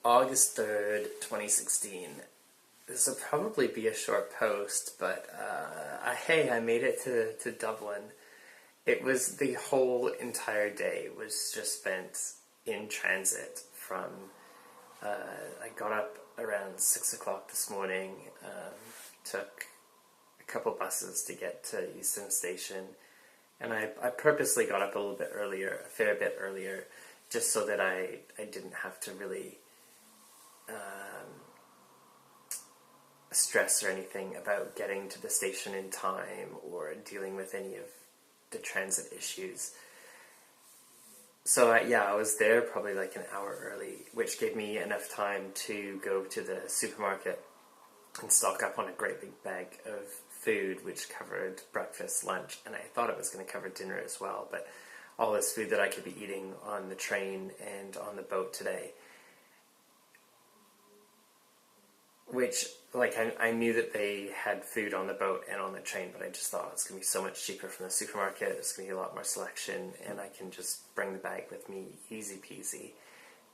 August 3rd, 2016. This will probably be a short post, but hey, I made it to Dublin. It was the whole entire day was just spent in transit from, I got up around 6 o'clock this morning, took a couple buses to get to Euston Station, and I purposely got up a little bit earlier, a fair bit earlier, just so that I didn't have to really stress or anything about getting to the station in time or dealing with any of the transit issues. So I was there probably like an hour early, which gave me enough time to go to the supermarket and stock up on a great big bag of food, which covered breakfast, lunch, and I thought it was going to cover dinner as well, but all this food that I could be eating on the train and on the boat today. Which, like, I knew that they had food on the boat and on the train, but I just thought it's going to be so much cheaper from the supermarket, it's going to be a lot more selection, and I can just bring the bag with me, easy peasy.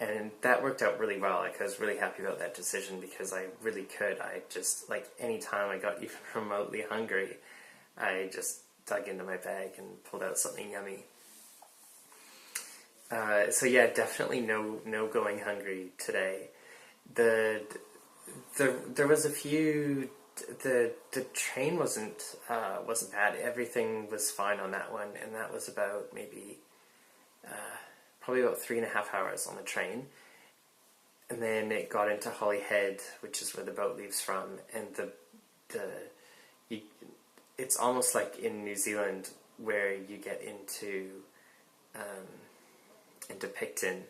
And that worked out really well. Like, I was really happy about that decision because I really could. I just, like, any time I got even remotely hungry, I just dug into my bag and pulled out something yummy. So yeah, definitely no going hungry today. There was a few. The train wasn't bad. Everything was fine on that one, and that was about maybe probably about 3.5 hours on the train. And then it got into Holyhead, which is where the boat leaves from, and it's almost like in New Zealand where you get into Picton,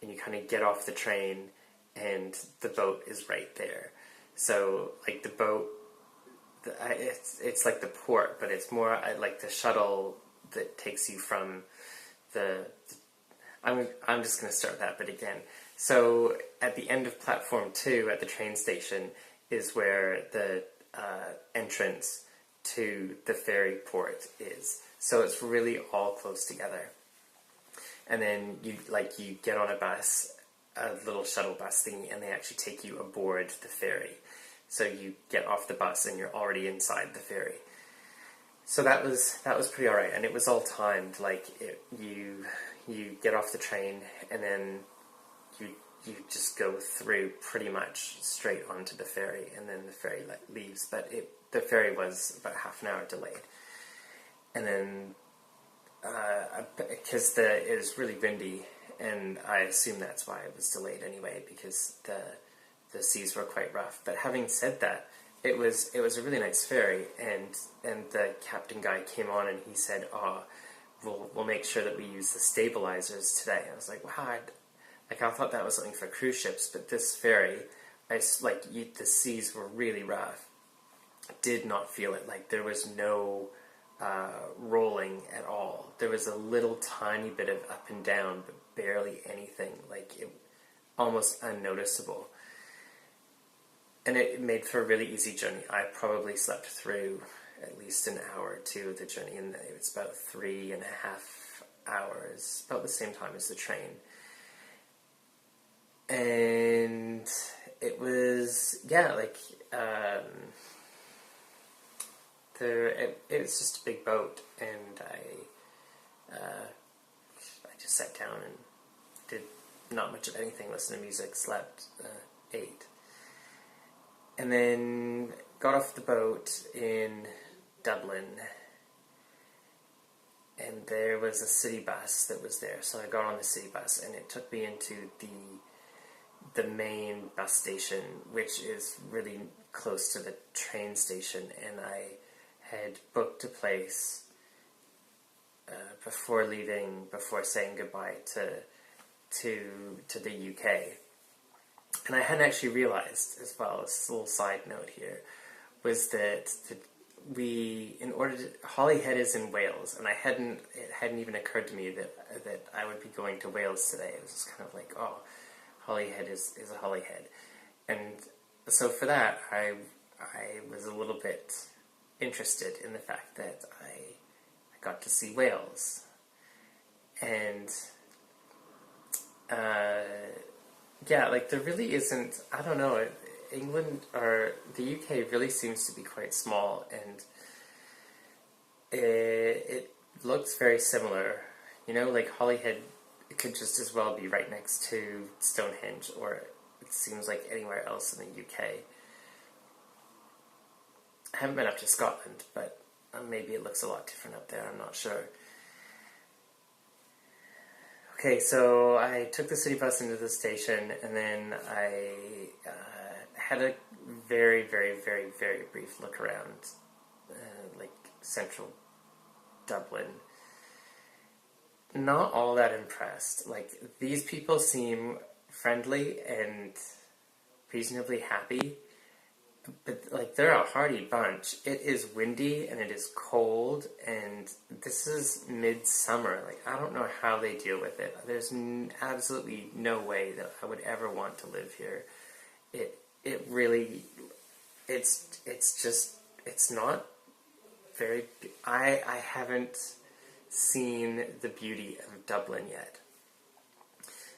and you kind of get off the train, and the boat is right there. So, like, the boat, it's like the port, but it's more like the shuttle that takes you from I'm just going to start that bit again. So, at the end of platform 2 at the train station is where the entrance to the ferry port is. So it's really all close together. And then you get on a bus, a little shuttle bus thingy, and they actually take you aboard the ferry. So you get off the bus and you're already inside the ferry. So that was pretty alright, and it was all timed. Like, you get off the train and then you just go through pretty much straight onto the ferry, and then the ferry leaves. But the ferry was about half an hour delayed, and then because it was really windy. And I assume that's why it was delayed anyway, because the seas were quite rough. But having said that, it was a really nice ferry, and the captain guy came on and he said, "Oh, we'll make sure that we use the stabilizers today." I was like, "Wow!" I thought that was something for cruise ships, but this ferry, the seas were really rough. Did not feel it. Like, there was no rolling at all. There was a little tiny bit of up and down, but barely anything. Like, it almost unnoticeable. And it made for a really easy journey. I probably slept through at least an hour or two of the journey, and it's about 3.5 hours, about the same time as the train. And it was, it was just a big boat, and I just sat down and did not much of anything, listened to music, slept, ate. And then got off the boat in Dublin, and there was a city bus that was there, so I got on the city bus, and it took me into the main bus station, which is really close to the train station, and I had booked a place before leaving, before saying goodbye to the UK. And I hadn't actually realized, as well, as a little side note here, was that Holyhead is in Wales, and it hadn't even occurred to me that I would be going to Wales today. It was just kind of like, oh, Holyhead is a Holyhead. And so for that, I was a little bit interested in the fact that I got to see Wales. And yeah, like there really isn't. I don't know. England or the UK really seems to be quite small, and it looks very similar. You know, like Holyhead, it could just as well be right next to Stonehenge, or it seems like anywhere else in the UK. I haven't been up to Scotland, but maybe it looks a lot different up there. I'm not sure. Okay, so I took the city bus into the station, and then I had a very, very, very, very brief look around, like central Dublin. Not all that impressed. Like, these people seem friendly and reasonably happy, but like they're a hardy bunch. It is windy and it is cold, and this is midsummer. Like, I don't know how they deal with it. There's absolutely no way that I would ever want to live here. It really, it's just, it's not very. I haven't seen the beauty of Dublin yet.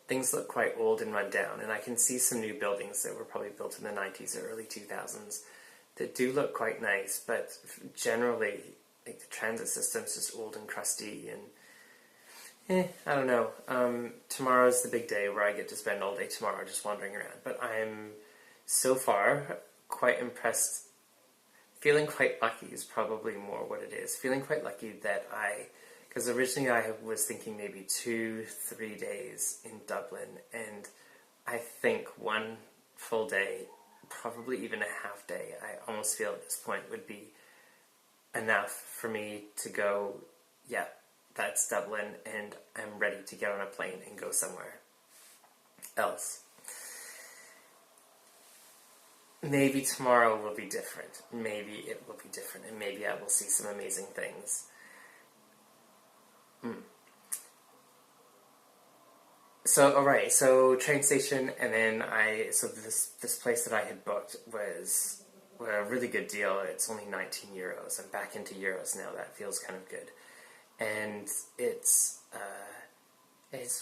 Things look quite old and run down, and I can see some new buildings that were probably built in the 90s or early 2000s that do look quite nice, but generally, like, the transit system's just old and crusty, and I don't know. Tomorrow's the big day where I get to spend all day tomorrow just wandering around, but I'm so far quite impressed. Feeling quite lucky is probably more what it is. Feeling quite lucky that because originally I was thinking maybe 2-3 days in Dublin, and I think one full day, probably even a half day, I almost feel at this point would be enough for me to go, yeah, that's Dublin, and I'm ready to get on a plane and go somewhere else. Maybe tomorrow will be different. Maybe it will be different, and maybe I will see some amazing things. So, alright, so train station, and then so this place that I had booked was a really good deal. It's only 19 euros. I'm back into euros now. That feels kind of good. And it's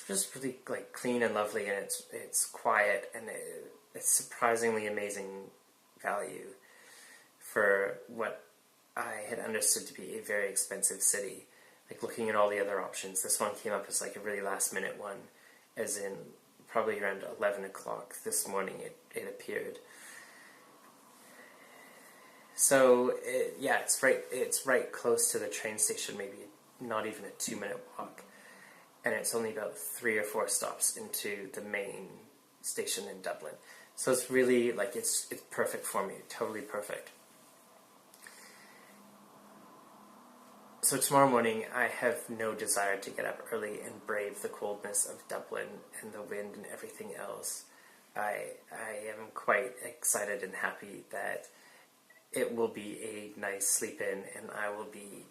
just really, like, clean and lovely, and it's quiet, and it's surprisingly amazing value for what I had understood to be a very expensive city. Like, looking at all the other options, this one came up as like a really last minute one, as in probably around 11 o'clock this morning it appeared. So yeah, it's right close to the train station, maybe not even a 2-minute walk, and it's only about 3 or 4 stops into the main station in Dublin. So it's really, like, it's perfect for me, totally perfect. So tomorrow morning, I have no desire to get up early and brave the coldness of Dublin and the wind and everything else. I am quite excited and happy that it will be a nice sleep-in, and I will be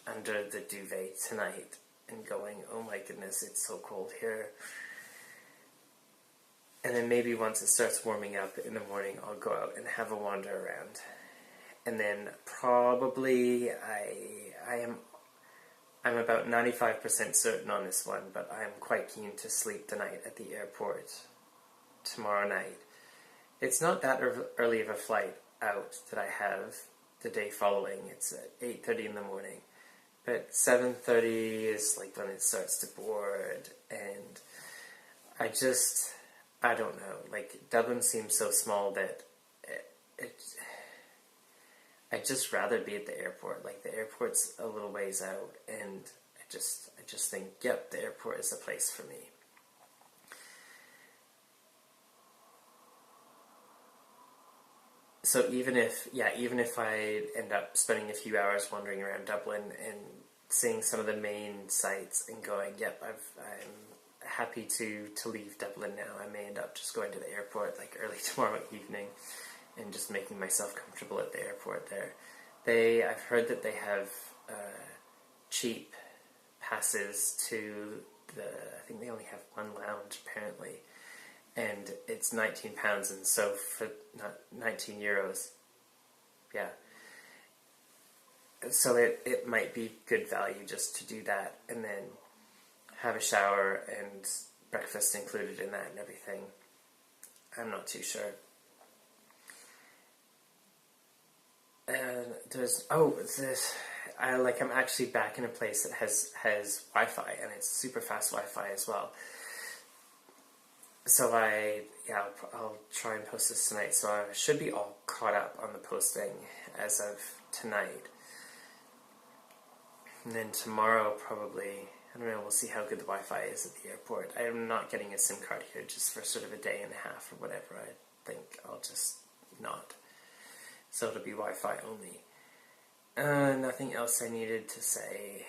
under the duvet tonight and going, oh my goodness, it's so cold here. And then maybe once it starts warming up in the morning, I'll go out and have a wander around. And then probably I'm about 95% certain on this one, but I'm quite keen to sleep the night at the airport tomorrow night. It's not that early of a flight out that I have the day following. It's at 8:30 in the morning. But 7:30 is like when it starts to board, and I don't know. Like, Dublin seems so small that I'd just rather be at the airport. Like, the airport's a little ways out, and I just think, yep, the airport is the place for me. So even if I end up spending a few hours wandering around Dublin and seeing some of the main sites and going, yep, I'm happy to leave Dublin now. I may end up just going to the airport like early tomorrow evening and just making myself comfortable at the airport there. I've heard that they have cheap passes to I think they only have one lounge apparently, and it's £19, and so for not 19 euros, yeah. So it might be good value just to do that, and then have a shower and breakfast included in that and everything. I'm not too sure. And I'm actually back in a place that has Wi-Fi, and it's super fast Wi-Fi as well. So I'll try and post this tonight. So I should be all caught up on the posting as of tonight. And then tomorrow probably, I don't know, we'll see how good the Wi-Fi is at the airport. I'm not getting a SIM card here just for sort of a day and a half or whatever. I think I'll just not. So it'll be Wi-Fi only. Nothing else I needed to say.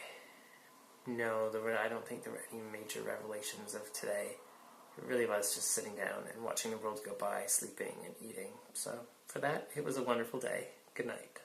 No, I don't think there were any major revelations of today. It really was just sitting down and watching the world go by, sleeping and eating. So for that, it was a wonderful day. Good night.